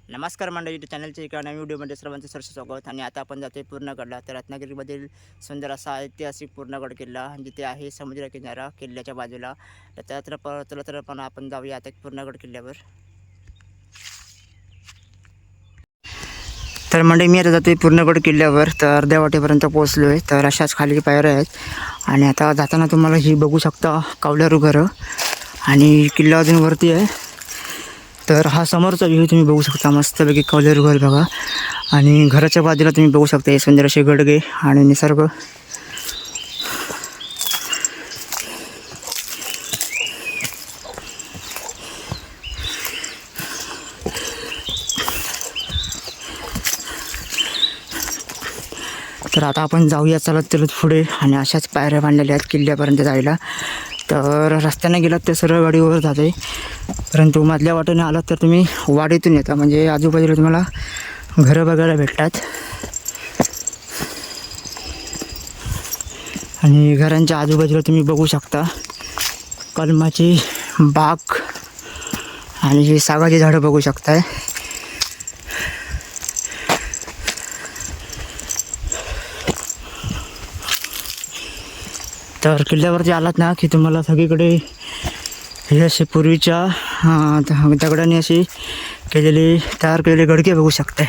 नमस्कार मंडळी, YouTube चॅनलच्या एका नवीन व्हिडिओमध्ये सर्वांचं सहर्ष स्वागत. आणि आता आपण जातोय पूर्णगडला. तर रत्नागिरीमधील सुंदर असा ऐतिहासिक पूर्णगड किल्ला, जिथे आहे समुद्र किनारा किल्ल्याच्या बाजूला. तर चला तर पण आपण जाऊया आता पूर्णगड किल्ल्यावर. तर मंडळी, मी आता जातोय पूर्णगड किल्ल्यावर. तर अर्ध्या वाटेपर्यंत पोहोचलो आहे. तर अशाच खाली पायऱ्या आहेत आणि आता जाताना तुम्हाला ही बघू शकता कौलारू घरं आणि किल्ला अजून वरती आहे. तर हा समोरचा व्ह्यू तुम्ही बघू शकता, मस्तपैकी कौलारू घर बघा. आणि घराच्या बाजूला तुम्ही बघू शकता हे सुंदर असे गडगे आणि निसर्ग. तर आता आपण जाऊया चलत चलत पुढे. आणि अशाच पायऱ्या बांधलेल्या आहेत किल्ल्यापर्यंत जायला. तर रस्त्याने गेलात तर सरळ वाडीवर जाते, परंतु मधल्या वाटेने आलात तर तुम्ही वाडीतून येता, म्हणजे आजूबाजूला तुम्हाला घरं बघायला भेटतात. आणि घरांच्या आजूबाजूला तुम्ही बघू शकता कलमाची बाग आणि ही सागाची झाडं बघू शकताय. तर किल्ल्यावरती आलात ना की तुम्हाला सगळीकडे हे असे पूर्वीच्या दगडाने अशी तयार केलेले गडके बघू शकताय.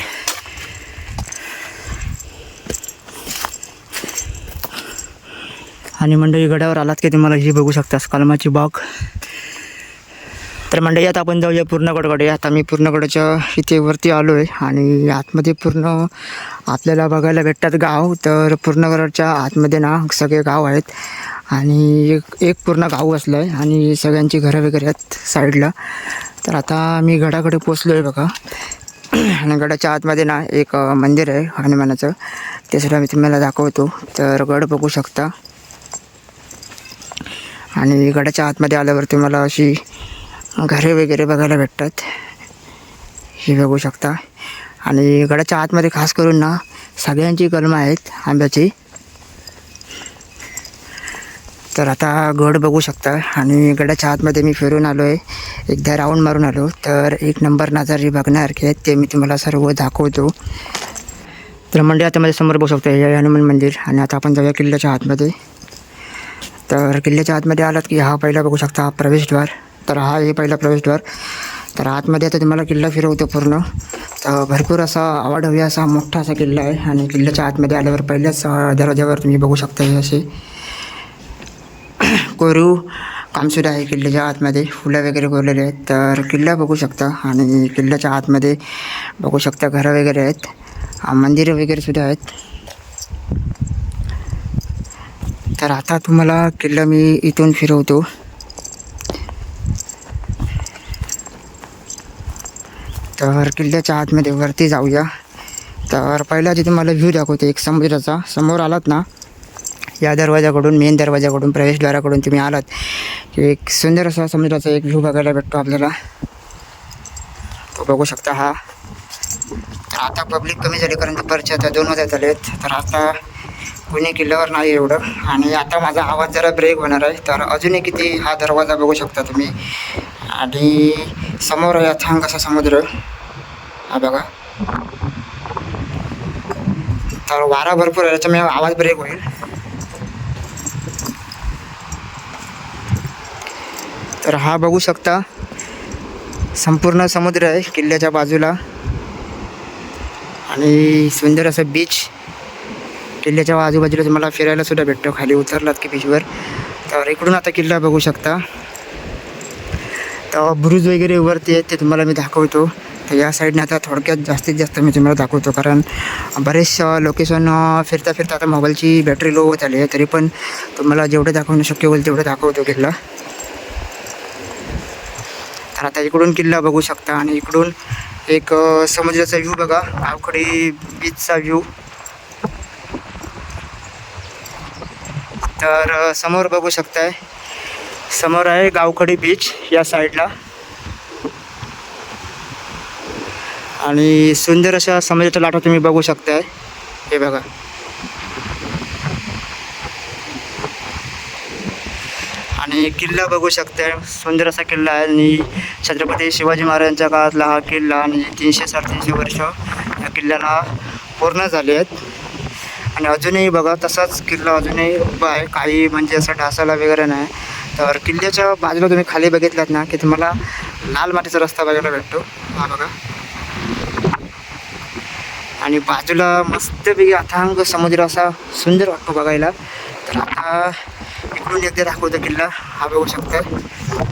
आणि मंडळी, गडावर आलात की तुम्हाला ही बघू शकता कलमाची बाग. तर मंडळी, आता आपण जाऊया पूर्णगडकडे. आता मी पूर्णगडाच्या इथे वरती आलो आहे आणि आतमध्ये पूर्ण आपल्याला बघायला भेटतात गाव. तर पूर्णगडाच्या आतमध्ये ना सगळे गाव आहेत आणि एक पूर्ण गाव असलं आहे आणि सगळ्यांची घरं वगैरे आहेत साईडला. तर आता मी गडाकडे पोचलो आहे बघा. आणि गडाच्या आतमध्ये ना एक मंदिर आहे हनुमानाचं, ते सुद्धा मी तुम्हाला दाखवतो. तर गड बघू शकता. आणि गडाच्या आतमध्ये आल्यावर तुम्हाला अशी घरे वगैरे बघायला भेटतात, हे बघू शकता. आणि गडाच्या आतमध्ये खास करून ना सगळ्यांची कलमं आहेत आंब्याची. तर आता गड बघू शकता. आणि गडाच्या आतमध्ये मी फिरून आलो आहे, एकदा राऊंड मारून आलो. तर एक नंबर नजारे बघण्यासारखे आहेत, ते मी तुम्हाला सर्व दाखवतो. तर मंडळी, आता माझ्या समोर बघू शकता हे हनुमान मंदिर. आणि आता आपण जाऊया किल्ल्याच्या आतमध्ये. तर किल्ल्याच्या आतमध्ये आलात की हा पहिला बघू शकता प्रवेशद्वार. तर हा हे पहिला प्रवेशद्वार. तर आतमध्ये आता तुम्हाला किल्ला फिरवतो पूर्ण. तर भरपूर असा अवाढव्य असा मोठा असा किल्ला आहे. आणि किल्ल्याच्या आतमध्ये आल्यावर पहिल्याच दरवाज्यावर तुम्ही बघू शकता हे असे कोरीव कामसुद्धा आहे किल्ल्याच्या आतमध्ये, फुलं वगैरे कोरलेले आहेत. तर किल्ला बघू शकता. आणि किल्ल्याच्या आतमध्ये बघू शकता घरं वगैरे आहेत, मंदिरं वगैरे सुद्धा आहेत. तर आता तुम्हाला किल्ला मी इथून फिरवतो. तर किल्ल्याच्या आतमध्ये वरती जाऊया. तर पहिला जे तुम्हाला व्ह्यू दाखवते एक समुद्राचा. समोर आलात ना या दरवाजाकडून, मेन दरवाजाकडून, प्रवेशद्वाराकडून तुम्ही आलात की एक सुंदर असा समुद्राचा एक व्ह्यू बघायला भेटतो आपल्याला, तो बघू शकता हा. तर आता पब्लिक कमी झाली, कारण दुपारचे आता 2 वाजत आले आहेत. तर आता कुणी किल्ल्यावर नाही एवढं. आणि आता माझा आवाज जरा ब्रेक होणार आहे. तर अजूनही किती हा दरवाजा बघू शकता तुम्ही. आणि समोर आहे अथांग असा समुद्र, हा बघा. तर वारा भरपूर आहे, त्याच्यामुळे आवाज ब्रेक होईल. तर हा बघू शकता संपूर्ण समुद्र आहे किल्ल्याच्या बाजूला. आणि सुंदर असं बीच किल्ल्याच्या आजूबाजूला तुम्हाला फिरायला सुद्धा भेटतो, खाली उतरलात की बीचवर. तर इकडून आता किल्ला बघू शकता. तर बुरुज वगैरे वरती आहेत, ते तुम्हाला मी दाखवतो. तर या साईडने आता थोडक्यात जास्तीत जास्त मी तुम्हाला दाखवतो, कारण बरेच लोकेशन फिरता फिरता आता मोबाईलची बॅटरी लो होत आली आहे. तरी पण तुम्हाला जेवढं दाखवणं शक्य होईल तेवढं दाखवतो किल्ला. तर आता इकडून किल्ला बघू शकता. आणि इकडून एक समुद्राचा व्ह्यू बघा, गावखडी बीचचा व्ह्यू. तर समोर बघू शकताय, समोर आहे गावखडी बीच या साईडला. आणि सुंदर अशा समुद्राच्या लाटा तुम्ही बघू शकताय, हे बघा. आणि आणि किल्ला बघू शकता, सुंदर असा किल्ला आहे. आणि छत्रपती शिवाजी महाराजांच्या काळातला हा किल्ला आणि 300-350 वर्ष या किल्ल्याला पूर्ण झाले आहेत. आणि अजूनही बघा तसाच किल्ला अजूनही उभा आहे, काही म्हणजे असं ढासाला वगैरे नाही. तर किल्ल्याच्या बाजूला तुम्ही खाली बघितलात ना की तुम्हाला लाल मातीचा रस्ता बघायला भेटतो, हा बघा. आणि बाजूला मस्तपैकी अथांग समुद्र असा सुंदर वाटतो बघायला. तर आता इकडून एकदा दाखवतो किल्ला, हा बघू शकता.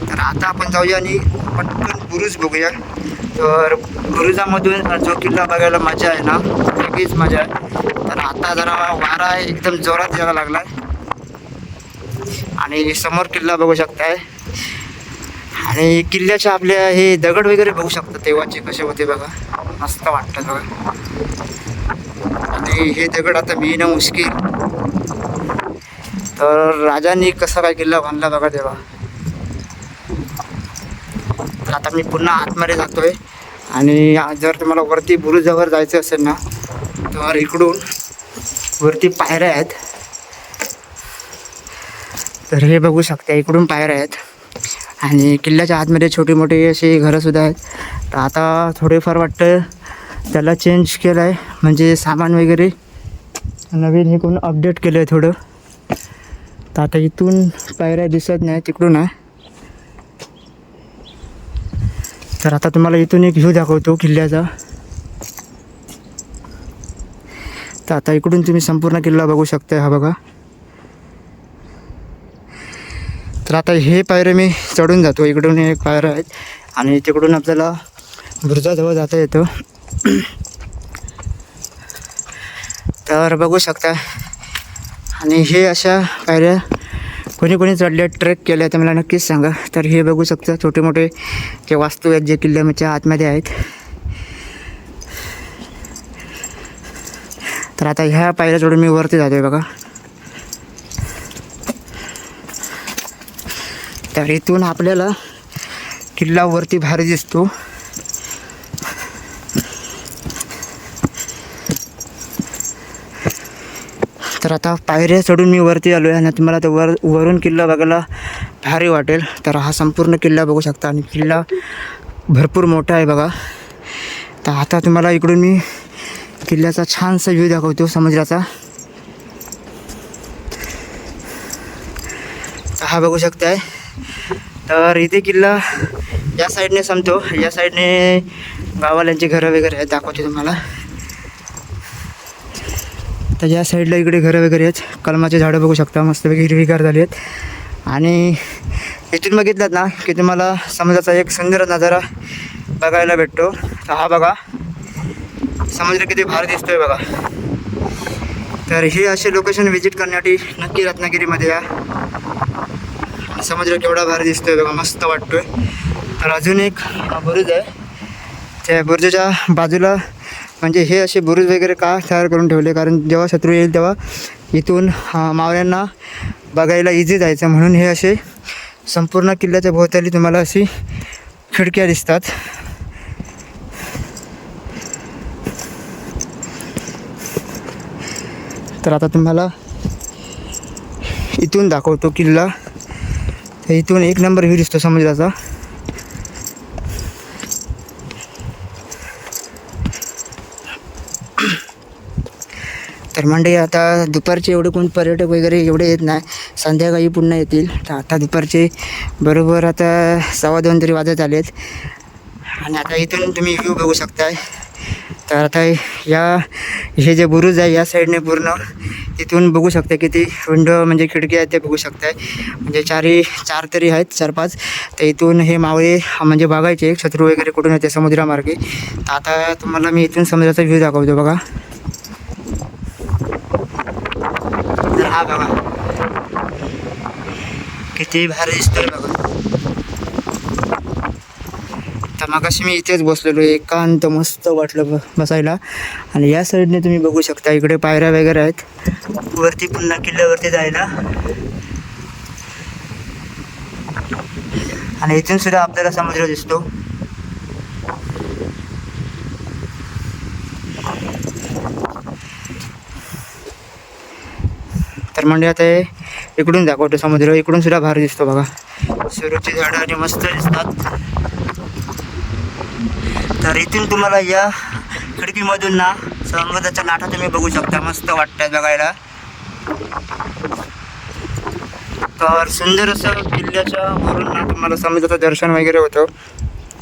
तर आता आपण जाऊया आणि पटकन बुरुज बघूया. तर बुरुजामधून जो किल्ला बघायला मजा आहे ना, वेगळीच मजा आहे. तर आता जरा वारा एकदम जोरात यायला लागला आणि समोर किल्ला बघू शकताय. आणि किल्ल्याच्या आपल्या हे दगड वगैरे बघू शकता तेव्हाचे कसे होते बघा, मस्त वाटतं बघा. आणि हे दगड आता मिळणं मुश्किल. तर राजांनी कसा काय किल्ला बांधला बघा तेव्हा. तर आता मी पुन्हा आतमध्ये जातोय. आणि जर तुम्हाला वरती बुरुजावर जायचं असेल ना तर इकडून वरती पायऱ्या आहेत. तर हे बघू शकता, इकडून पायऱ्या आहेत. आणि किल्ल्याच्या आतमध्ये छोटी मोठी अशी घरंसुद्धा आहेत. तर आता थोडेफार वाटतं त्याला चेंज केलं आहे, म्हणजे सामान वगैरे नवीन हे कोण अपडेट केलं आहे थोडं. तर आता इथून पायऱ्या दिसत नाही, तिकडून आहे. तर आता तुम्हाला इथून एक व्ह्यू दाखवतो किल्ल्याचा. तर आता इकडून तुम्ही संपूर्ण किल्ला बघू शकता, हा बघा. तर आता हे पायऱ्या मी चढून जातो, इकडून एक पायऱ्या आहेत आणि तिकडून आपल्याला बुरुजाजवळ जाता येतं. तर बघू शकता. आणि हे अशा पायऱ्या कोणी कोणी चढल्या, ट्रेक केल्या तर मला नक्कीच सांगा. तर हे बघू शकता छोटे मोठे जे वास्तू आहेत जे किल्ल्याच्या आतमध्ये आहेत. तर आता ह्या पायऱ्या चढून मी वरती जातोय बघा. तर इथून आपल्याला किल्ला वरती भारी दिसतो. तर आता पायऱ्या चढून मी वरती आलो आहे आणि तुम्हाला तर वरून किल्ला बघायला भारी वाटेल. तर हा संपूर्ण किल्ला बघू शकता आणि किल्ला भरपूर मोठा आहे बघा. तर आता तुम्हाला इकडून मी किल्ल्याचा छानसा व्ह्यू दाखवतो समुद्राचा. हा बघू शकताय. तर इथे किल्ला या साईडने संपतो, या साईडने गावाल्यांची घरं वगैरे आहेत, दाखवते तुम्हाला. तर या साईडला इकडे घरं वगैरे आहेत, कलमाचे झाडं बघू शकता मस्तपैकी हिरवीगार झाली आहेत. आणि इथून बघितलात ना की तुम्हाला समुद्राचा एक सुंदर नजारा बघायला भेटतो. तर हा बघा समुद्र किती भारी दिसतोय बघा. तर हे असे लोकेशन व्हिजिट करण्यासाठी नक्की रत्नागिरीमध्ये या. समुद्र केवढा भारी दिसतोय बघा, मस्त वाटतोय. तर अजून एक बुरुज आहे, त्या बुरुजाच्या बाजूला म्हणजे हे असे बुरुज वगैरे का तयार करून ठेवले, कारण जेव्हा शत्रू येईल तेव्हा इथून मावळ्यांना बघायला इझी जायचं म्हणून हे असे संपूर्ण किल्ल्याच्या भोवताली तुम्हाला अशी खिडक्या दिसतात. तर आता तुम्हाला इथून दाखवतो किल्ला. तर इथून एक नंबर व्ह्यू दिसतो समुद्राचा. तर मंडळी आता दुपारचे एवढे कोण पर्यटक वगैरे एवढे येत नाही, संध्याकाळी पुन्हा येतील. तर आता दुपारचे बरोबर आता 2:15 तरी वाजत आले आहेत. आणि आता इथून तुम्ही व्ह्यू बघू शकताय. तर आता हे जे बुरुज आहे या साईडने पूर्ण इथून बघू शकता किती विंडो म्हणजे खिडकी आहेत ते बघू शकताय. म्हणजे चार तरी आहेत, 4-5. तर इथून हे मावळे म्हणजे बघायचे शत्रू वगैरे कुठून येते समुद्रामार्गे. तर आता तुम्हाला मी इथून समुद्राचा व्ह्यू दाखवतो बघा. तर हा बघा किती भारी दिसतोय बघा. तर मगाशी मी इथेच बसलेलो, एकांत मस्त वाटलं बसायला. आणि या साईडने तुम्ही बघू शकता इकडे पायऱ्या वगैरे आहेत वरती पुन्हा किल्ल्यावरती जायला. आणि इथून सुद्धा आपल्याला समुद्र दिसतो. तर तर म्हणजे आता हे इकडून दाखवतो समुद्र, इकडून सुद्धा भारी दिसतो बघा. सुरूची झाडं आणि मस्त दिसतात. तर इथून तुम्हाला या खिडकीमधून ना समुद्राच्या लाटा तुम्ही बघू शकता, मस्त वाटतात बघायला. तर सुंदर असं किल्ल्याच्या वरून ना तुम्हाला समुद्राचं दर्शन वगैरे होतं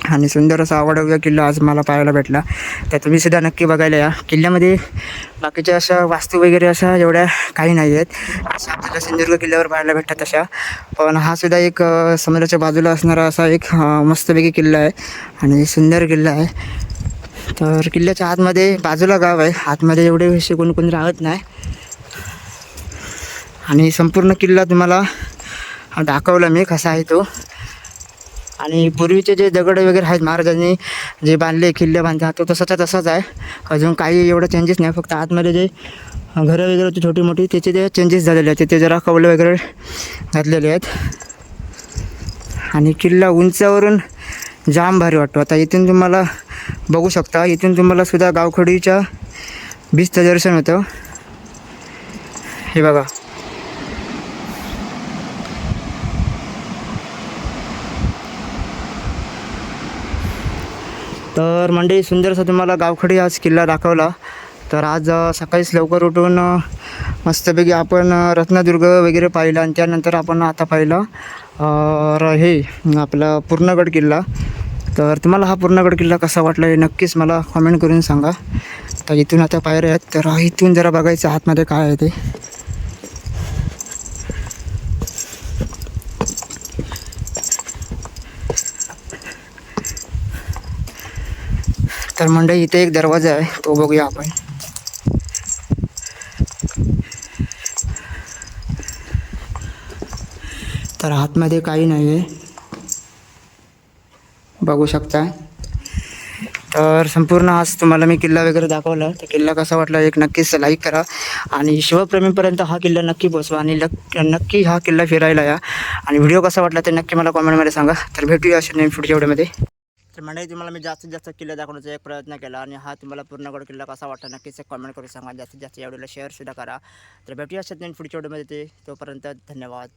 आणि सुंदर असा आवडता किल्ला आज मला पाहायला भेटला. तर तुम्ही सुद्धा नक्की बघायला या. किल्ल्यामध्ये बाकीच्या अशा वास्तू वगैरे अशा एवढ्या काही नाही आहेत, अशा आपल्याला सिंधुदुर्ग किल्ल्यावर पाहायला भेटतात तशा. पण हा सुद्धा एक समुद्राच्या बाजूला असणारा असा एक मस्तपैकी किल्ला आहे आणि सुंदर किल्ला आहे. तर किल्ल्याच्या आतमध्ये बाजूला गाव आहे, आतमध्ये एवढे विषय कोणी राहत नाही. आणि संपूर्ण किल्ला तुम्हाला दाखवला मी कसा आहे तो. आणि पूर्वीचे जे दगड वगैरे आहेत महाराजांनी जे बांधले, किल्ले बांधतात, तो तसाचा तसाच आहे. अजून काही एवढं चेंजेस नाही, फक्त आतमध्ये जे घरं वगैरे होती छोटी मोठी त्याचे ते चेंजेस झालेले आहेत, ते जरा कौलं वगैरे घातलेले आहेत. आणि किल्ला उंचावरून जाम भारी वाटतो. आता इथून तुम्हाला बघू शकता, इथून तुम्हाला सुद्धा गावखडीच्या बीचचं दर्शन होतं. हे बघा. तर मंडळी सुंदरसा तुम्हाला गावखडी आज किल्ला दाखवला. तर आज सकाळीच लवकर उठून मस्तपैकी आपण रत्नदुर्ग वगैरे पाहिला आणि त्यानंतर आपण आता पाहिलं हे आपला पूर्णगड किल्ला. तर तुम्हाला हा पूर्णगड किल्ला कसा वाटला हे नक्कीच मला कमेंट करून सांगा. तर इथून आता पायऱ्या आहेत, तर इथून जरा बघायचं आतमध्ये काय आहे ते. तर मंडळी इथे एक दरवाजा आहे, तो बघूया आपण. तर आतमध्ये काही नाही आहे, बघू शकता. तर संपूर्ण आज तुम्हाला मी किल्ला वगैरे दाखवला. तर किल्ला कसा वाटला एक नक्कीच लाईक करा आणि शिवप्रेमीपर्यंत हा किल्ला नक्की पोचवा आणि नक्की हा किल्ला फिरायला या. आणि व्हिडिओ कसा वाटला ते नक्की मला कमेंटमध्ये सांगा. तर भेटूया अशा नवीन पुढच्या व्हिडिओमध्ये. तर मंडळी तुम्हाला मी जास्तीत जास्त किल्ले दाखवण्याचा एक प्रयत्न केला आणि हा तुम्हाला पूर्णगड किल्ला कसा वाटला नक्कीच एक कमेंट करून सांगा. जास्तीत जास्त या व्हिडिओला शेअरसुद्धा करा. तर भेटूया अशा नवीन पुढच्या व्हिडिओमध्ये. तोपर्यंत धन्यवाद.